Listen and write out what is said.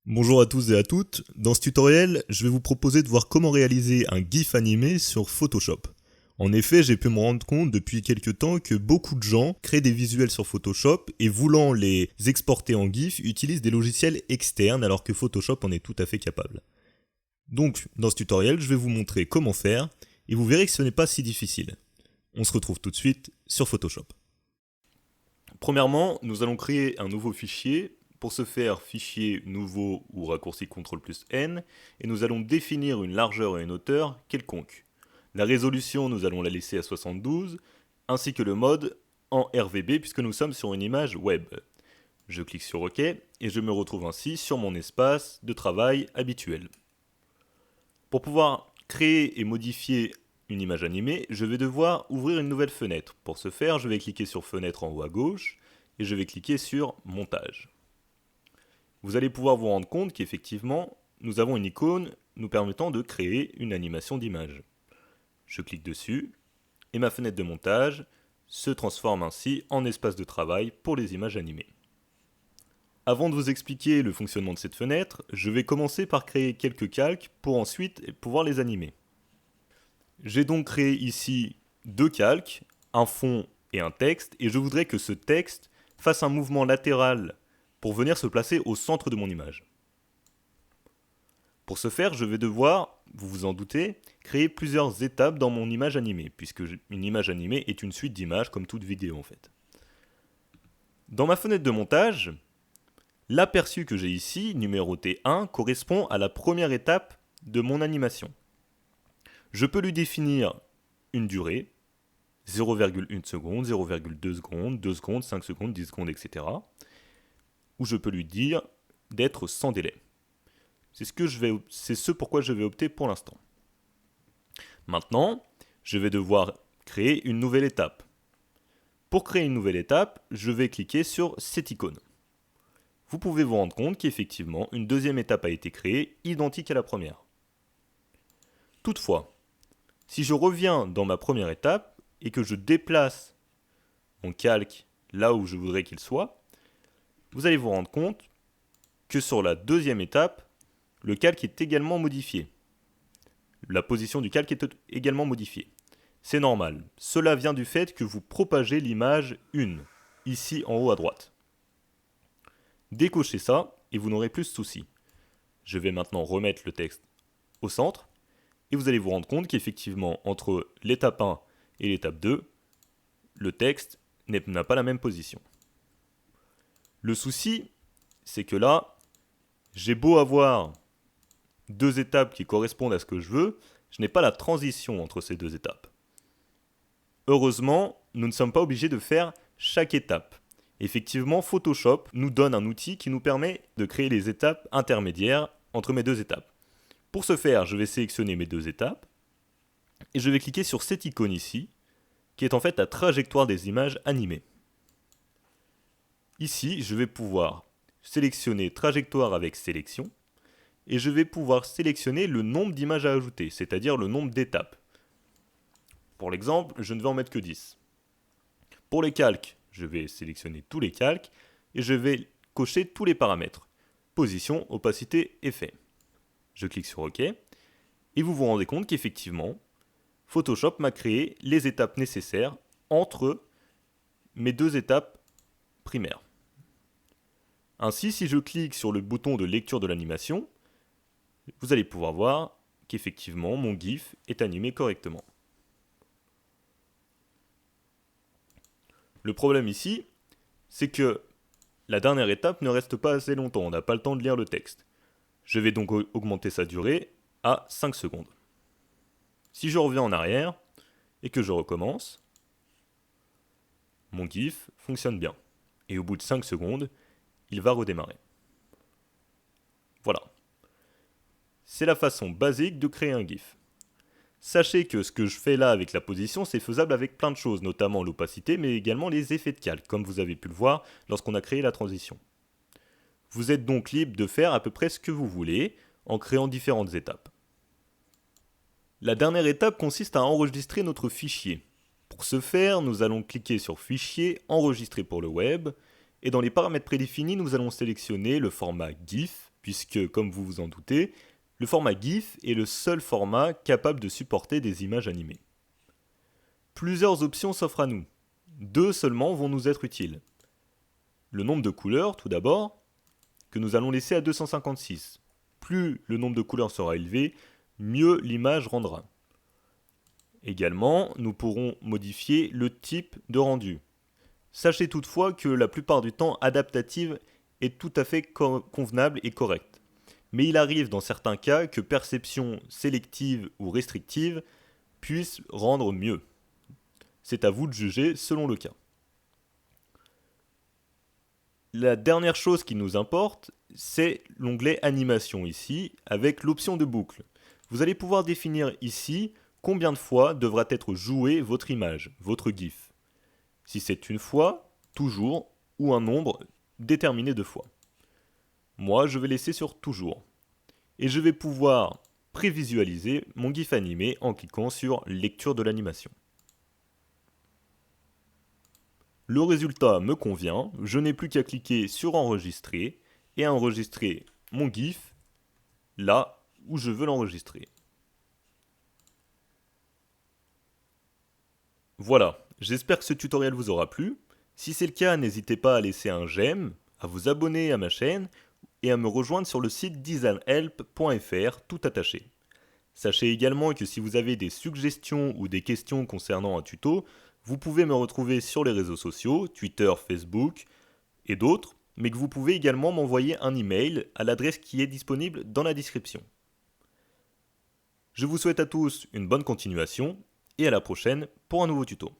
Bonjour à tous et à toutes, dans ce tutoriel, je vais vous proposer de voir comment réaliser un GIF animé sur Photoshop. En effet, j'ai pu me rendre compte depuis quelques temps que beaucoup de gens créent des visuels sur Photoshop et voulant les exporter en GIF utilisent des logiciels externes alors que Photoshop en est tout à fait capable. Donc, dans ce tutoriel, je vais vous montrer comment faire et vous verrez que ce n'est pas si difficile. On se retrouve tout de suite sur Photoshop. Premièrement, nous allons créer un nouveau fichier. Pour ce faire, fichier nouveau ou raccourci CTRL+N, et nous allons définir une largeur et une hauteur quelconque. La résolution, nous allons la laisser à 72, ainsi que le mode en RVB puisque nous sommes sur une image web. Je clique sur OK et je me retrouve ainsi sur mon espace de travail habituel. Pour pouvoir créer et modifier une image animée, je vais devoir ouvrir une nouvelle fenêtre. Pour ce faire, je vais cliquer sur Fenêtre en haut à gauche et je vais cliquer sur Montage. Vous allez pouvoir vous rendre compte qu'effectivement, nous avons une icône nous permettant de créer une animation d'image. Je clique dessus et ma fenêtre de montage se transforme ainsi en espace de travail pour les images animées. Avant de vous expliquer le fonctionnement de cette fenêtre, je vais commencer par créer quelques calques pour ensuite pouvoir les animer. J'ai donc créé ici deux calques, un fond et un texte, et je voudrais que ce texte fasse un mouvement latéral pour venir se placer au centre de mon image. Pour ce faire, je vais devoir, vous vous en doutez, créer plusieurs étapes dans mon image animée, puisque une image animée est une suite d'images comme toute vidéo en fait. Dans ma fenêtre de montage, l'aperçu que j'ai ici, numéroté 1, correspond à la première étape de mon animation. Je peux lui définir une durée, 0,1 seconde, 0,2 secondes, 2 secondes, 5 secondes, 10 secondes, etc. Ou je peux lui dire d'être sans délai. C'est ce pourquoi je vais opter pour l'instant. Maintenant, je vais devoir créer une nouvelle étape. Pour créer une nouvelle étape, je vais cliquer sur cette icône. Vous pouvez vous rendre compte qu'effectivement, une deuxième étape a été créée, identique à la première. Toutefois, si je reviens dans ma première étape et que je déplace mon calque là où je voudrais qu'il soit, vous allez vous rendre compte que sur la deuxième étape, le calque est également modifié. La position du calque est également modifiée. C'est normal. Cela vient du fait que vous propagez l'image 1, ici en haut à droite. Décochez ça et vous n'aurez plus de soucis. Je vais maintenant remettre le texte au centre et vous allez vous rendre compte qu'effectivement, entre l'étape 1 et l'étape 2, le texte n'a pas la même position. Le souci, c'est que là, j'ai beau avoir deux étapes qui correspondent à ce que je veux, je n'ai pas la transition entre ces deux étapes. Heureusement, nous ne sommes pas obligés de faire chaque étape. Effectivement, Photoshop nous donne un outil qui nous permet de créer les étapes intermédiaires entre mes deux étapes. Pour ce faire, je vais sélectionner mes deux étapes et je vais cliquer sur cette icône ici, qui est en fait la trajectoire des images animées. Ici, je vais pouvoir sélectionner trajectoire avec sélection et je vais pouvoir sélectionner le nombre d'images à ajouter, c'est-à-dire le nombre d'étapes. Pour l'exemple, je ne vais en mettre que 10. Pour les calques, je vais sélectionner tous les calques et je vais cocher tous les paramètres. Position, opacité, effet. Je clique sur OK et vous vous rendez compte qu'effectivement, Photoshop m'a créé les étapes nécessaires entre mes deux étapes primaires. Ainsi, si je clique sur le bouton de lecture de l'animation, vous allez pouvoir voir qu'effectivement mon GIF est animé correctement. Le problème ici, c'est que la dernière étape ne reste pas assez longtemps, on n'a pas le temps de lire le texte. Je vais donc augmenter sa durée à 5 secondes. Si je reviens en arrière et que je recommence, mon GIF fonctionne bien. Et au bout de 5 secondes, il va redémarrer. Voilà. C'est la façon basique de créer un GIF. Sachez que ce que je fais là avec la position, c'est faisable avec plein de choses, notamment l'opacité, mais également les effets de calque, comme vous avez pu le voir lorsqu'on a créé la transition. Vous êtes donc libre de faire à peu près ce que vous voulez, en créant différentes étapes. La dernière étape consiste à enregistrer notre fichier. Pour ce faire, nous allons cliquer sur Fichier, Enregistrer pour le web, et dans les paramètres prédéfinis, nous allons sélectionner le format GIF, puisque, comme vous vous en doutez, le format GIF est le seul format capable de supporter des images animées. Plusieurs options s'offrent à nous. 2 seulement vont nous être utiles. Le nombre de couleurs, tout d'abord, que nous allons laisser à 256. Plus le nombre de couleurs sera élevé, mieux l'image rendra. Également, nous pourrons modifier le type de rendu. Sachez toutefois que la plupart du temps, adaptative est tout à fait convenable et correcte. Mais il arrive dans certains cas que perception sélective ou restrictive puisse rendre mieux. C'est à vous de juger selon le cas. La dernière chose qui nous importe, c'est l'onglet Animation ici, avec l'option de boucle. Vous allez pouvoir définir ici combien de fois devra être jouée votre image, votre GIF. Si c'est une fois, toujours, ou un nombre déterminé de fois. Moi, je vais laisser sur toujours. Et je vais pouvoir prévisualiser mon GIF animé en cliquant sur Lecture de l'animation. Le résultat me convient, je n'ai plus qu'à cliquer sur Enregistrer et à enregistrer mon GIF là où je veux l'enregistrer. Voilà, j'espère que ce tutoriel vous aura plu. Si c'est le cas, n'hésitez pas à laisser un j'aime, à vous abonner à ma chaîne et à me rejoindre sur le site designhelp.fr tout attaché. Sachez également que si vous avez des suggestions ou des questions concernant un tuto, vous pouvez me retrouver sur les réseaux sociaux, Twitter, Facebook et d'autres, mais que vous pouvez également m'envoyer un email à l'adresse qui est disponible dans la description. Je vous souhaite à tous une bonne continuation et à la prochaine pour un nouveau tuto.